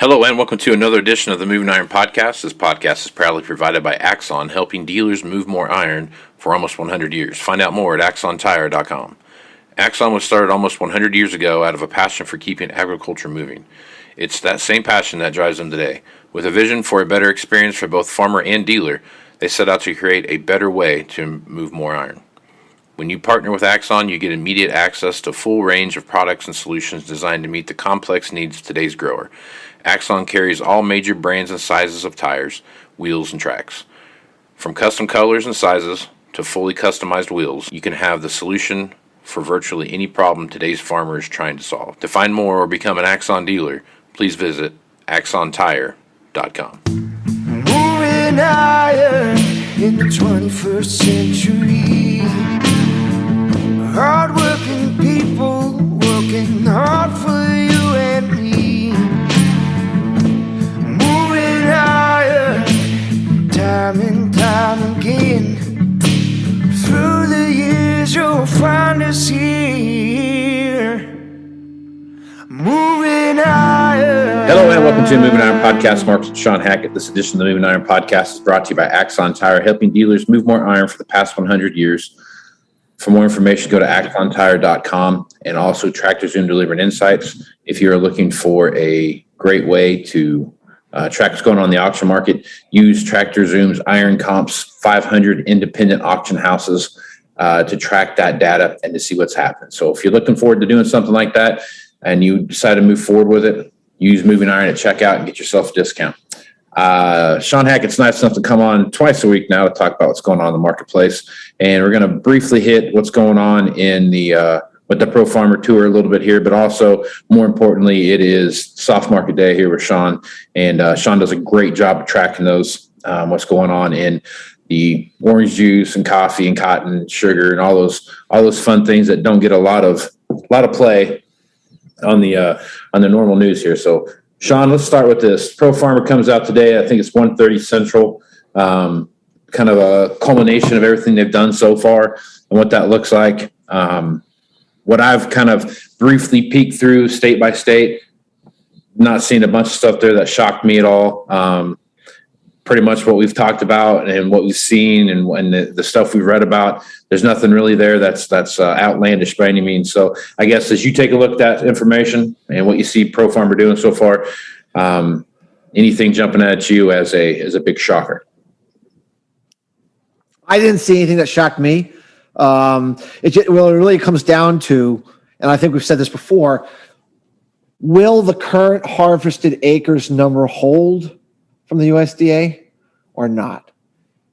Hello and welcome to another edition of the Moving Iron Podcast. This podcast is proudly provided by Axon, helping dealers move more iron for almost 100 years. Find out more at axontire.com. Axon was started almost 100 years ago out of a passion for keeping agriculture moving. It's that same passion that drives them today. With a vision for a better experience for both farmer and dealer, they set out to create a better way to move more iron. When you partner with Axon, you get immediate access to a full range of products and solutions designed to meet the complex needs of today's grower. Axon carries all major brands and sizes of tires, wheels, and tracks. From custom colors and sizes to fully customized wheels, you can have the solution for virtually any problem today's farmer is trying to solve. To find more or become an Axon dealer, please visit axontire.com. Moving iron in the 21st century. Hard-working people working hard for you and me. Moving iron, time and time again. Through the years you'll find us here. Moving iron. Hello and welcome to the Moving Iron Podcast. Mark Shawn Hackett. This edition of the Moving Iron Podcast is brought to you by Axon Tire, helping dealers move more iron for the past 100 years. For more information, go to axontire.com and also tractorzoom delivering insights. If you're looking for a great way to track what's going on in the auction market, use tractorzoom's Iron Comps 500 independent auction houses to track that data and to see what's happening. So if you're looking forward to doing something like that and you decide to move forward with it, use Moving Iron at checkout and get yourself a discount. Shawn Hackett's nice enough to come on twice a week now to talk about what's going on in the marketplace. And we're going to briefly hit what's going on in the with the Pro Farmer Tour a little bit here, but also more importantly, it is Soft Market Day here with Shawn. And Shawn does a great job of tracking those, what's going on in the orange juice and coffee and cotton and sugar and all those fun things that don't get a lot of play on the normal news here. So Shawn, let's start with this. Pro Farmer comes out today. I think it's 1:30 Central, kind of a culmination of everything they've done so far and what that looks like. What I've kind of briefly peeked through state by state, not seeing a bunch of stuff there that shocked me at all. Pretty much what we've talked about and what we've seen and the stuff we've read about, there's nothing really there that's outlandish by any means. So I guess as you take a look at that information and what you see Pro Farmer doing so far, anything jumping at you as a big shocker? I didn't see anything that shocked me. It really comes down to, and I think we've said this before, will the current harvested acres number hold from the USDA or not?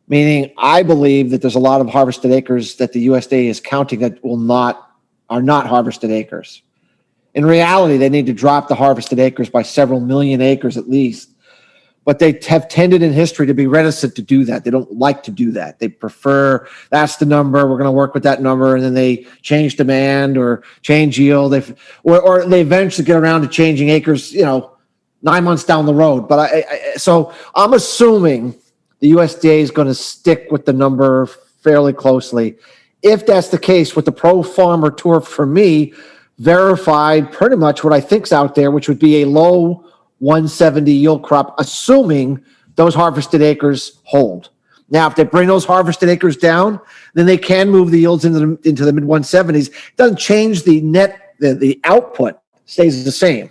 Meaning, I believe that there's a lot of harvested acres that the USDA is counting that are not harvested acres. In reality, they need to drop the harvested acres by several million acres at least. But they have tended in history to be reticent to do that. They don't like to do that. They prefer, that's the number, we're going to work with that number, and then they change demand or change yield. Or they eventually get around to changing acres, 9 months down the road. But so I'm assuming the USDA is going to stick with the number fairly closely. If that's the case, with the Pro Farmer Tour, for me, verified pretty much what I think's out there, which would be a low 170 yield crop, assuming those harvested acres hold. Now, if they bring those harvested acres down, then they can move the yields into the mid 170s. It doesn't change the net, the output stays the same.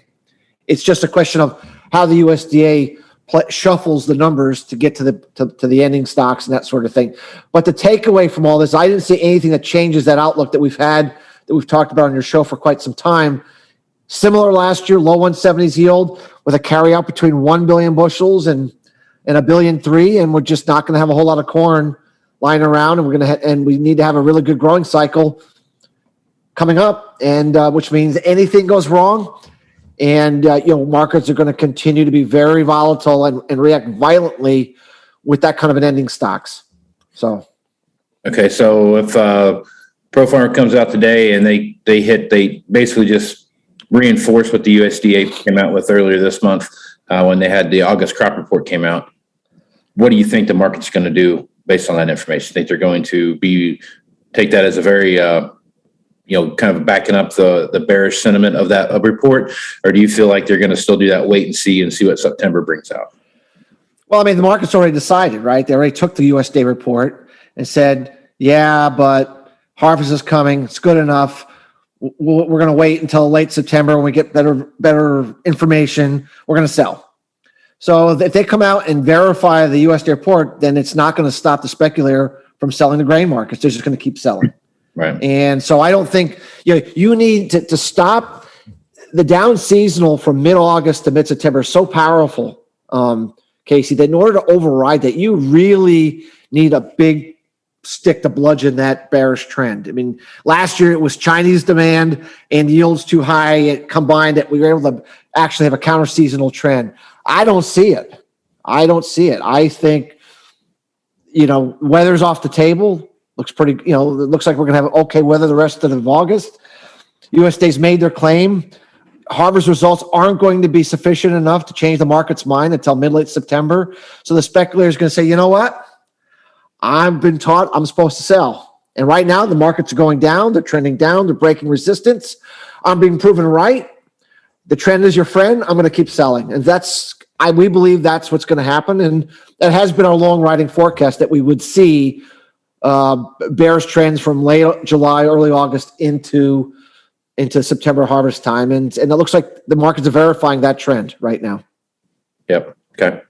It's just a question of how the USDA shuffles the numbers to get to the ending stocks and that sort of thing. But the takeaway from all this, I didn't see anything that changes that outlook that we've talked about on your show for quite some time. Similar last year, low 170s yield with a carryout between 1 billion bushels and 1.3 billion, and we're just not going to have a whole lot of corn lying around, and we need to have a really good growing cycle coming up, and which means anything goes wrong, and markets are going to continue to be very volatile and react violently with that kind of an ending stocks. So, Okay, so if Pro Farmer comes out today and they basically just reinforce what the USDA came out with earlier this month when they had the August crop report came out. What do you think the market's going to do based on that information? Think they're going to take that as a very kind of backing up the bearish sentiment of that report, or do you feel like they're going to still do that wait and see what September brings out? Well, I mean, the market's already decided, right? They already took the USDA report and said, yeah, but harvest is coming. It's good enough. We're going to wait until late September when we get better information. We're going to sell. So if they come out and verify the USDA report, then it's not going to stop the speculator from selling the grain markets. They're just going to keep selling. Right. And so I don't think you need to stop the down seasonal from mid-August to mid-September is so powerful, Casey, that in order to override that, you really need a big stick to bludgeon that bearish trend. I mean, last year it was Chinese demand and yields too high. It combined that we were able to actually have a counter seasonal trend. I don't see it. I think, weather's off the table. Looks pretty, it looks like we're going to have okay weather the rest of August. USDA's made their claim. Harvest results aren't going to be sufficient enough to change the market's mind until mid-late September. So the speculator is going to say, you know what? I've been taught I'm supposed to sell. And right now the markets are going down. They're trending down. They're breaking resistance. I'm being proven right. The trend is your friend. I'm going to keep selling. And we believe that's what's going to happen. And that has been our long riding forecast that we would see bearish trends from late July, early August into September harvest time. And it looks like the markets are verifying that trend right now. Yep. Okay.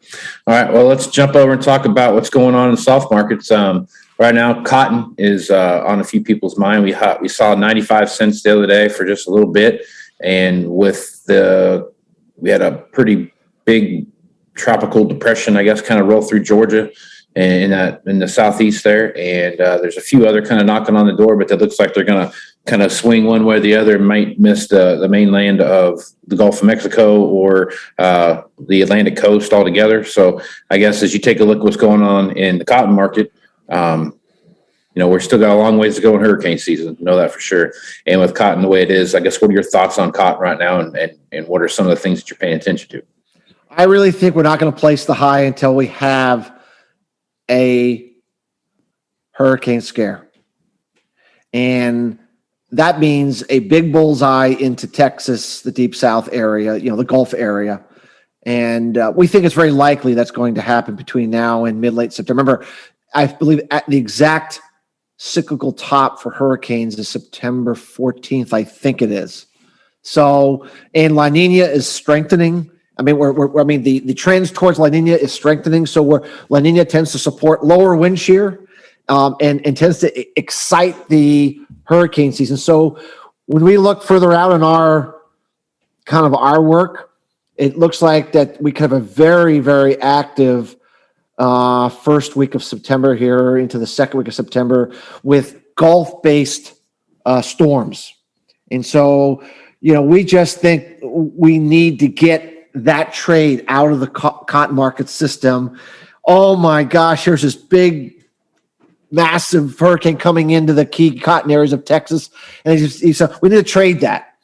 All right. Well, let's jump over and talk about what's going on in soft markets. Right now, cotton is on a few people's mind. We saw 95 cents the other day for just a little bit. And we had a pretty big tropical depression, I guess, kind of roll through Georgia and in the southeast there. And there's a few other kind of knocking on the door, but it looks like they're going to kind of swing one way or the other. Might miss the mainland of the Gulf of Mexico or the Atlantic coast altogether. So I guess as you take a look at what's going on in the cotton market, we're still got a long ways to go in hurricane season. Know that for sure. And with cotton the way it is, I guess, what are your thoughts on cotton right now, and what are some of the things that you're paying attention to? I really think we're not going to place the high until we have a hurricane scare. And that means a big bullseye into Texas, the deep south area, the Gulf area. And we think it's very likely that's going to happen between now and mid-late September. Remember, I believe at the exact cyclical top for hurricanes is September 14th, I think it is. So, and La Nina is strengthening. I mean, the trends towards La Nina is strengthening. So La Nina tends to support lower wind shear and tends to excite the hurricane season. So when we look further out in our work, it looks like that we could have a very, very active first week of September here into the second week of September with Gulf-based storms. And so, we just think we need to get that trade out of the cotton market system. Oh my gosh, here's this big, massive hurricane coming into the key cotton areas of Texas. And so we need to trade that.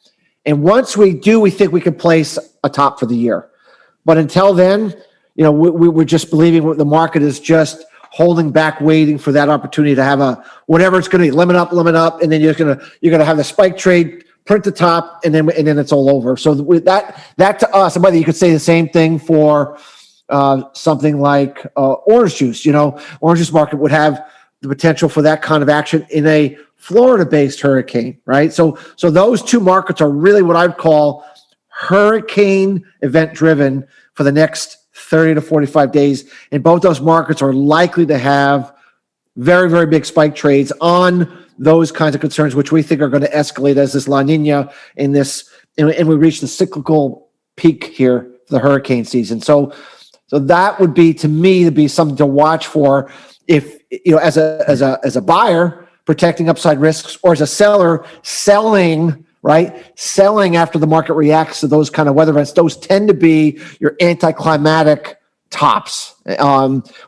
And once we do, we think we can place a top for the year. But until then, we're just believing the market is just holding back, waiting for that opportunity to have whatever it's going to be, limit up, and then you're going to have the spike trade, print the top, and then it's all over. So with that to us, and whether you could say the same thing for something like orange juice. Orange juice market would have the potential for that kind of action in a Florida-based hurricane, right? So those two markets are really what I'd call hurricane event-driven for the next 30 to 45 days. And both those markets are likely to have very, very big spike trades on those kinds of concerns, which we think are going to escalate as this La Nina and we reach the cyclical peak here for the hurricane season. So that would be, to me, to be something to watch for if, as a buyer protecting upside risks, or as a seller selling, right? Selling after the market reacts to those kind of weather events. Those tend to be your anticlimactic tops.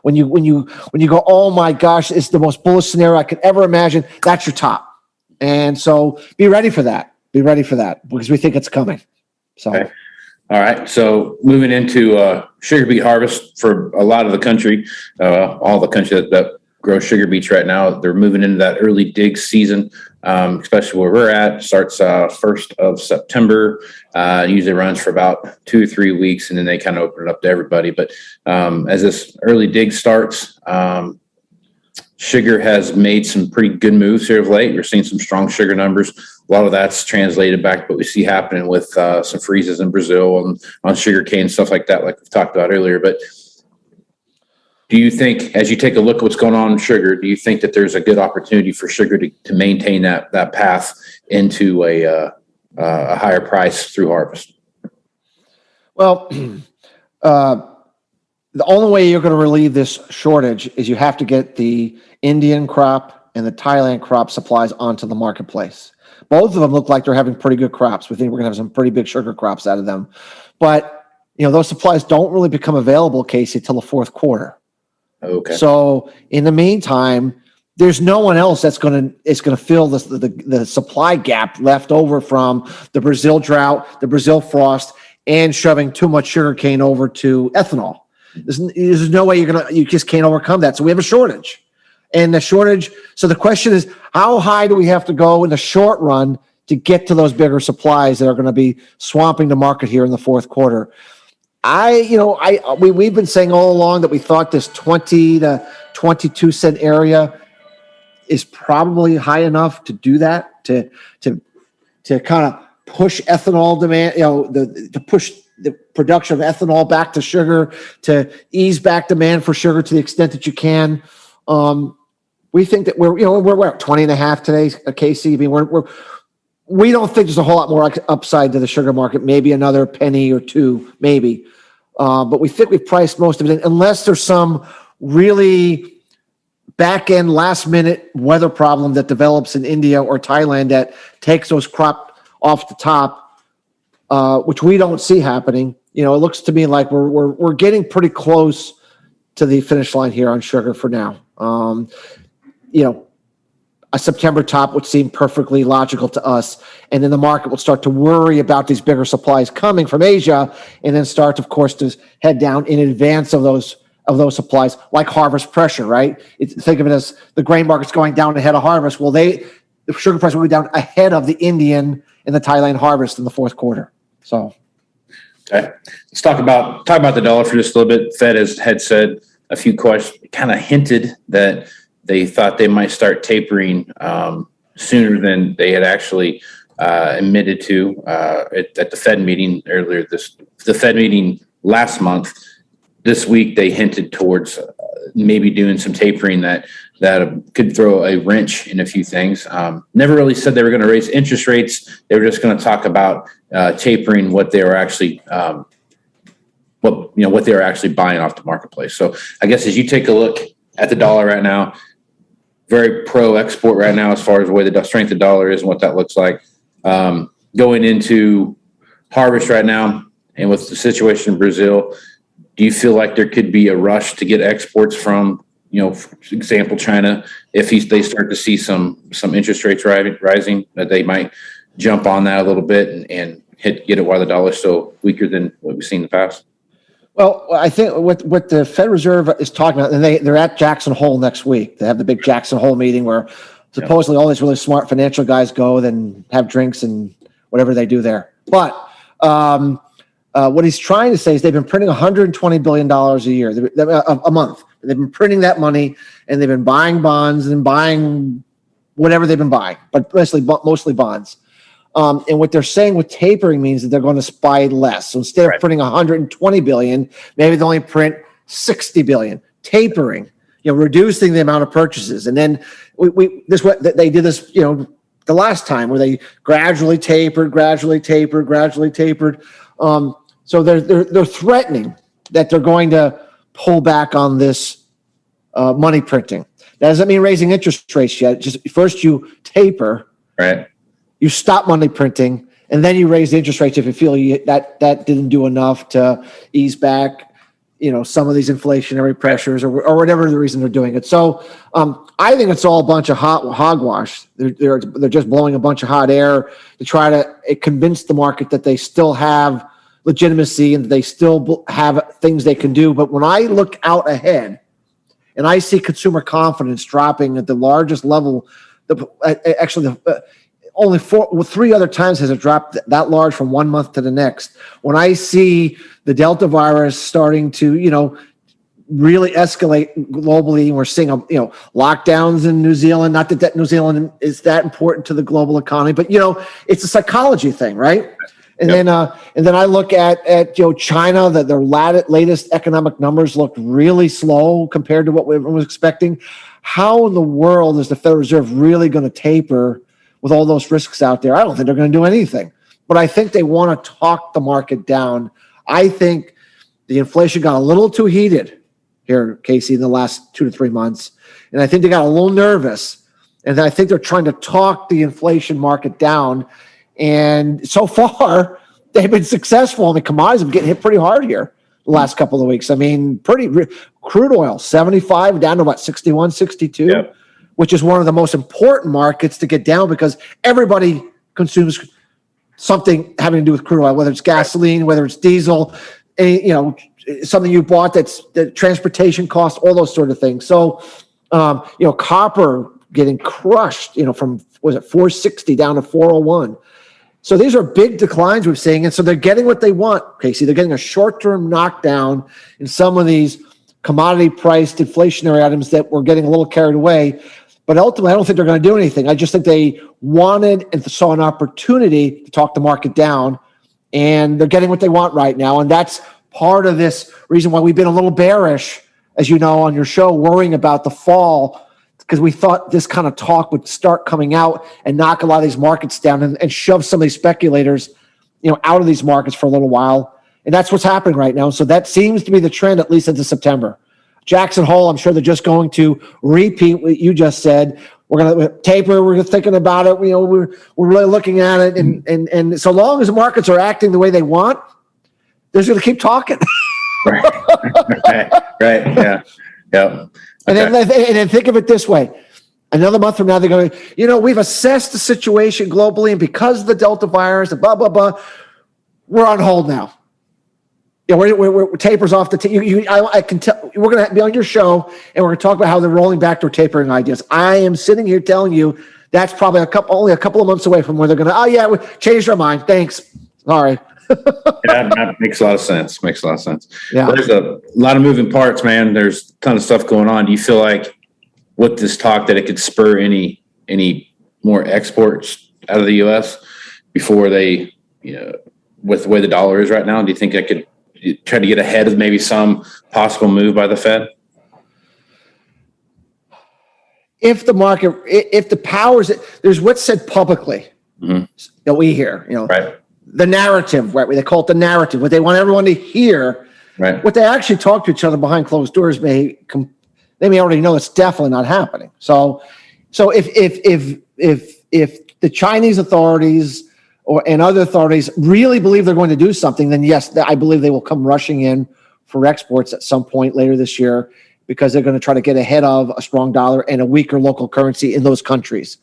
When you go, oh my gosh, it's the most bullish scenario I could ever imagine. That's your top. And so be ready for that. Because we think it's coming. So. Okay. All right. So moving into sugar beet harvest for a lot of the country, all the country that grow sugar beets right now. They're moving into that early dig season, especially where we're at. Starts 1st of September. Usually runs for about 2 or 3 weeks, and then they kind of open it up to everybody. But as this early dig starts, sugar has made some pretty good moves here of late. We're seeing some strong sugar numbers. A lot of that's translated back to what we see happening with some freezes in Brazil and on sugar cane and stuff like that, like we've talked about earlier. But do you think, as you take a look at what's going on in sugar, do you think that there's a good opportunity for sugar to maintain that path into a higher price through harvest? Well, the only way you're going to relieve this shortage is you have to get the Indian crop and the Thailand crop supplies onto the marketplace. Both of them look like they're having pretty good crops. We think we're going to have some pretty big sugar crops out of them. But, those supplies don't really become available, Casey, till the fourth quarter. Okay. So in the meantime, there's no one else that's going to fill the supply gap left over from the Brazil drought, the Brazil frost, and shoving too much sugar cane over to ethanol. There's no way you just can't overcome that. So we have a shortage. And the shortage, so the question is, how high do we have to go in the short run to get to those bigger supplies that are going to be swamping the market here in the fourth quarter? We've been saying all along that we thought this 20 to 22 cent area is probably high enough to do that, to kind of push ethanol demand, to push the production of ethanol back to sugar, to ease back demand for sugar to the extent that you can. We think that we're at 20 and a half today, Casey. I mean, we don't think there's a whole lot more upside to the sugar market, maybe another penny or two, maybe. But we think we've priced most of it in, unless there's some really back-end, last-minute weather problem that develops in India or Thailand that takes those crop off the top, which we don't see happening. It looks to me like we're getting pretty close to the finish line here on sugar for now. A September top would seem perfectly logical to us. And then the market will start to worry about these bigger supplies coming from Asia, and then start, of course, to head down in advance of those supplies, like harvest pressure, right? Think of it as the grain market's going down ahead of harvest. Well, the sugar price will be down ahead of the Indian and the Thailand harvest in the fourth quarter. So, okay, let's talk about the dollar for just a little bit. Fed had said a few questions, kind of hinted that they thought they might start tapering sooner than they had actually admitted to at the Fed meeting earlier. The Fed meeting last month. This week they hinted towards maybe doing some tapering that could throw a wrench in a few things. Never really said they were going to raise interest rates. They were just going to talk about tapering what they were actually what they were actually buying off the marketplace. So I guess as you take a look at the dollar right now, very pro export right now as far as the way the strength of the dollar is and what that looks like. Going into harvest right now, and with the situation in Brazil, do you feel like there could be a rush to get exports from, for example, China, if they start to see some interest rates rising, that they might jump on that a little bit and get it while the dollar's still weaker than what we've seen in the past? Well, I think what the Fed Reserve is talking about, and they're at Jackson Hole next week. They have the big Jackson Hole meeting where supposedly all these really smart financial guys go, then have drinks and whatever they do there. But what he's trying to say is they've been printing $120 billion a year, a month. They've been printing that money, and they've been buying bonds and buying whatever they've been buying, but mostly bonds. And what they're saying with tapering means that they're going to buy less. So instead of printing 120 billion, maybe they only print 60 billion. Tapering, reducing the amount of purchases. And then they did this, the last time where they gradually tapered. So they're threatening that they're going to pull back on this money printing. That doesn't mean raising interest rates yet. Just first you taper. Right. You stop money printing, and then you raise the interest rates if you feel that didn't do enough to ease back, some of these inflationary pressures or whatever the reason they're doing it. So I think it's all a bunch of hogwash. They're just blowing a bunch of hot air to try to convince the market that they still have legitimacy and they still have things they can do. But when I look out ahead, and I see consumer confidence dropping at the largest level. Only 3 other times has it dropped that large from 1 month to the next. When I see the Delta virus starting to, really escalate globally, we're seeing, lockdowns in New Zealand. Not that New Zealand is that important to the global economy, but it's a psychology thing, right? And then I look at China, that their latest economic numbers look really slow compared to what everyone was expecting. How in the world is the Federal Reserve really going to taper with all those risks out there? I don't think they're going to do anything, but I think they want to talk the market down. I think the inflation got a little too heated here, Casey, in the last 2 to 3 months. And I think they got a little nervous. And I think they're trying to talk the inflation market down. And so far, they've been successful. I mean, commodities have been getting hit pretty hard here the last couple of weeks. I mean, crude oil, 75 down to about 61, 62. Yep. Which is one of the most important markets to get down because everybody consumes something having to do with crude oil, whether it's gasoline, whether it's diesel, something you bought that's the transportation costs, all those sort of things. So, copper getting crushed, from, was it 460 down to 401. So these are big declines we're seeing. And so they're getting what they want, Casey. They're getting a short-term knockdown in some of these commodity priced inflationary items that we're getting a little carried away. But ultimately, I don't think they're going to do anything. I just think they wanted and saw an opportunity to talk the market down, and they're getting what they want right now. And that's part of this reason why we've been a little bearish, as you know, on your show, worrying about the fall, because we thought this kind of talk would start coming out and knock a lot of these markets down and shove some of these speculators, out of these markets for a little while. And that's what's happening right now. So that seems to be the trend, at least into September. Jackson Hole, I'm sure they're just going to repeat what you just said. We're going to taper. We're thinking about it. We're really looking at it. And so long as the markets are acting the way they want, they're just going to keep talking. Right. Yeah. Okay. And then think of it this way. Another month from now, they're going to, we've assessed the situation globally, and because of the Delta virus and blah, blah, blah, we're on hold now. We're tapers off the I can tell we're going to be on your show, and we're going to talk about how they're rolling back their tapering ideas. I am sitting here telling you that's probably only a couple of months away from where they're going to, we changed our mind. Thanks. Sorry. That makes a lot of sense. Yeah. Well, there's a lot of moving parts, man. There's a ton of stuff going on. Do you feel like with this talk that it could spur any more exports out of the U.S. before they, with the way the dollar is right now? Do you think that could try to get ahead of maybe some possible move by the Fed? If the powers, there's what's said publicly that we hear, right. The narrative, right? They call it the narrative, what they want everyone to hear. Right. What they actually talk to each other behind closed doors they may already know it's definitely not happening. So if the Chinese authorities and other authorities really believe they're going to do something, then yes, I believe they will come rushing in for exports at some point later this year, because they're going to try to get ahead of a strong dollar and a weaker local currency in those countries.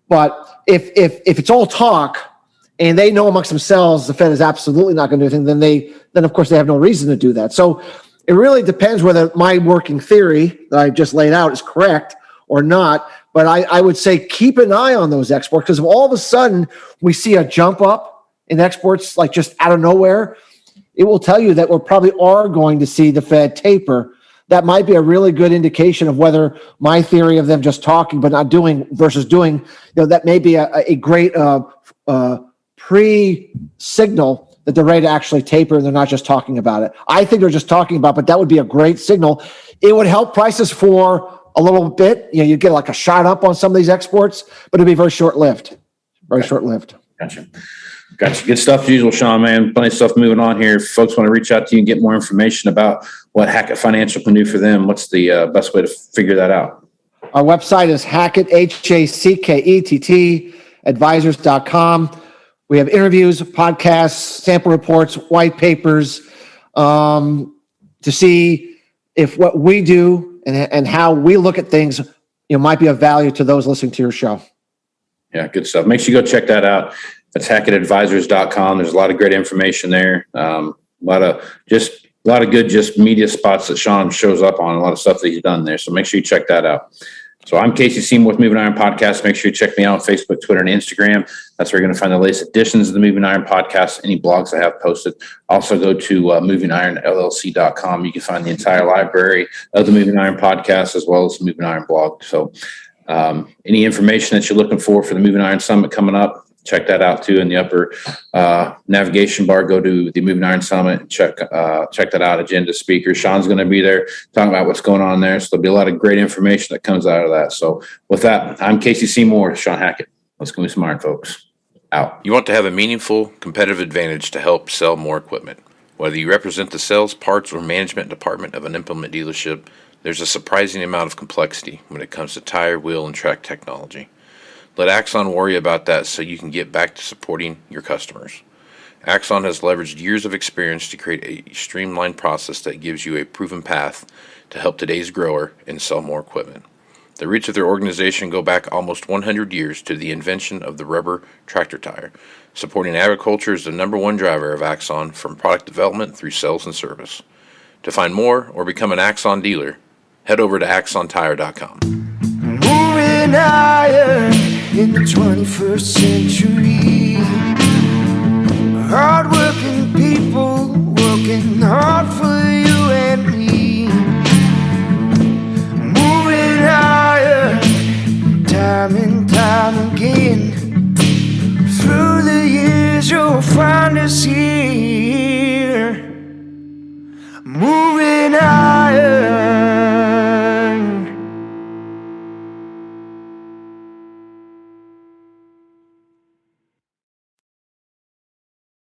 But if it's all talk and they know amongst themselves the Fed is absolutely not going to do anything, then of course they have no reason to do that. So it really depends whether my working theory that I just laid out is correct or not. But I would say keep an eye on those exports, because if all of a sudden we see a jump up in exports, like just out of nowhere, it will tell you that we probably are going to see the Fed taper. That might be a really good indication of whether my theory of them just talking but not doing versus doing, that may be a great pre-signal that they're ready to actually taper and they're not just talking about it. I think they're just talking about it, but that would be a great signal. It would help prices for a little bit. You get like a shot up on some of these exports, but it'd be very short-lived. Short-lived. Gotcha. Good stuff as usual, Shawn, man. Plenty of stuff moving on here. If folks want to reach out to you and get more information about what Hackett Financial can do for them, what's the best way to figure that out? Our website is Hackett, Hackett, advisors.com. We have interviews, podcasts, sample reports, white papers to see if what we do and how we look at things might be of value to those listening to your show. Yeah, good stuff. Make sure you go check that out. That's HackettAdvisors.com. There's a lot of great information there. A lot of lot of good just media spots that Shawn shows up on, a lot of stuff that he's done there. So make sure you check that out. So I'm Casey Seymour with Moving Iron Podcast. Make sure you check me out on Facebook, Twitter, and Instagram. That's where you're going to find the latest editions of the Moving Iron Podcast, any blogs I have posted. Also go to MovingIronLLC.com. You can find the entire library of the Moving Iron Podcast as well as the Moving Iron blog. So any information that you're looking for the Moving Iron Summit coming up, check that out too. In the upper navigation bar, go to the Moving Iron Summit and check that out. Agenda speakers. Shawn's going to be there talking about what's going on there. So there'll be a lot of great information that comes out of that. So with that, I'm Casey Seymour, Shawn Hackett. Let's go with some iron, folks. Out. You want to have a meaningful competitive advantage to help sell more equipment. Whether you represent the sales, parts, or management department of an implement dealership, there's a surprising amount of complexity when it comes to tire, wheel, and track technology. Let Axon worry about that so you can get back to supporting your customers. Axon has leveraged years of experience to create a streamlined process that gives you a proven path to help today's grower and sell more equipment. The roots of their organization go back almost 100 years to the invention of the rubber tractor tire. Supporting agriculture is the number one driver of Axon, from product development through sales and service. To find more or become an Axon dealer, head over to agmarkets.com. Moving iron in the 21st century.